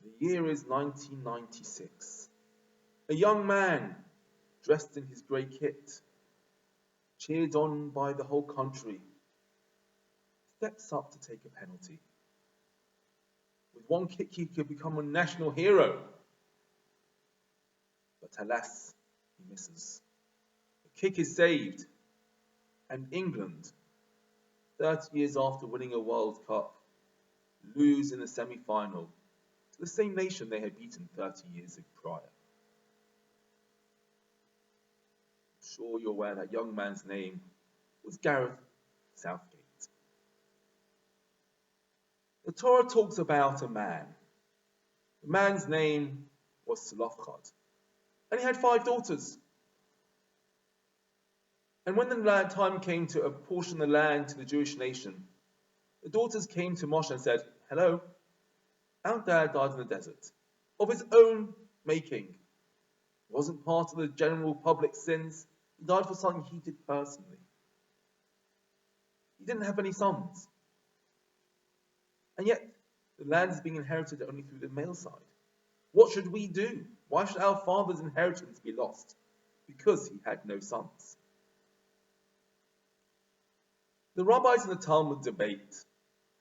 The year is 1996. A young man, dressed in his grey kit, cheered on by the whole country, steps up to take a penalty. With one kick he could become a national hero. But alas, he misses. The kick is saved, and England, 30 years after winning a World Cup, lose in the semi-final to the same nation they had beaten 30 years prior. I'm sure you're aware that young man's name was Gareth Southgate. The Torah talks about a man. The man's name was Selofhad, and he had 5 daughters. And when the time came to apportion the land to the Jewish nation, the daughters came to Moshe and said, "Hello, our dad died in the desert, of his own making. It wasn't part of the general public sins. He died for something he did personally. He didn't have any sons. And yet, the land is being inherited only through the male side. What should we do? Why should our father's inheritance be lost? Because he had no sons." The rabbis in the Talmud debate,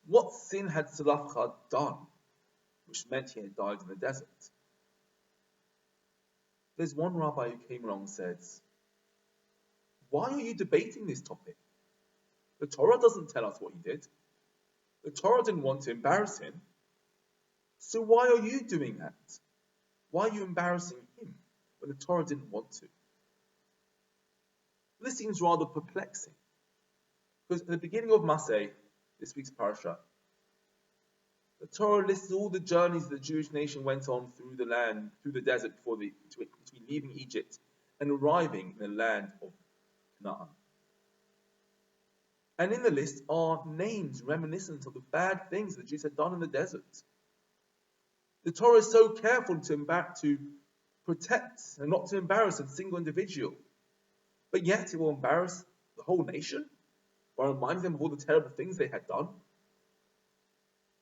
what sin had Selofhad done, which meant he had died in the desert? There's one rabbi who came along and said, "Why are you debating this topic? The Torah doesn't tell us what he did. The Torah didn't want to embarrass him. So why are you doing that? Why are you embarrassing him when the Torah didn't want to?" This seems rather perplexing. Because at the beginning of Masei, this week's parasha, the Torah lists all the journeys the Jewish nation went on through the land, through the desert, between leaving Egypt and arriving in the land of Canaan. And in the list are names reminiscent of the bad things the Jews had done in the desert. The Torah is so careful to protect and not to embarrass a single individual, but yet it will embarrass the whole nation by reminding them of all the terrible things they had done.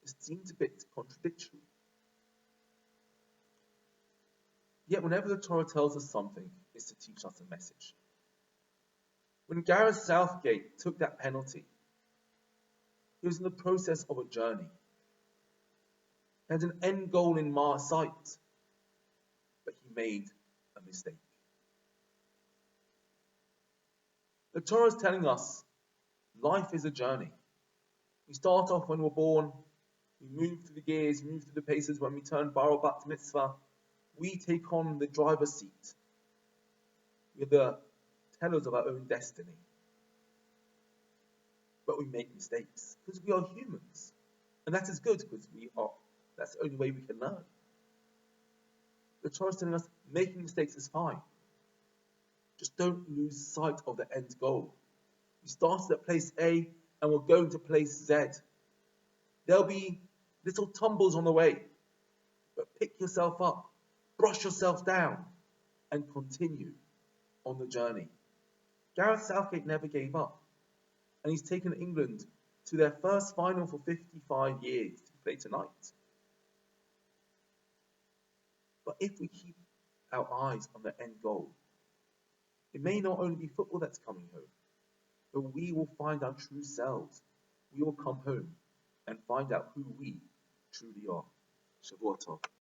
It seems a bit contradictory. Yet whenever the Torah tells us something, it's to teach us a message. When Gareth Southgate took that penalty, he was in the process of a journey. He had an end goal in sight, but he made a mistake. The Torah is telling us life is a journey. We start off when we're born, we move through the gears, move through the paces. When we turn bar bat mitzvah, we take on the driver's seat. We're the tellers of our own destiny. But we make mistakes because we are humans. And that is good because that's the only way we can learn. The Torah is telling us making mistakes is fine. Just don't lose sight of the end goal. We started at place A and we're going to place Z. There'll be little tumbles on the way, but pick yourself up, brush yourself down, and continue on the journey. Gareth Southgate never gave up, and he's taken England to their first final for 55 years to play tonight. But if we keep our eyes on the end goal, it may not only be football that's coming home, but we will find our true selves. We will come home and find out who we truly are. Shavua Tov.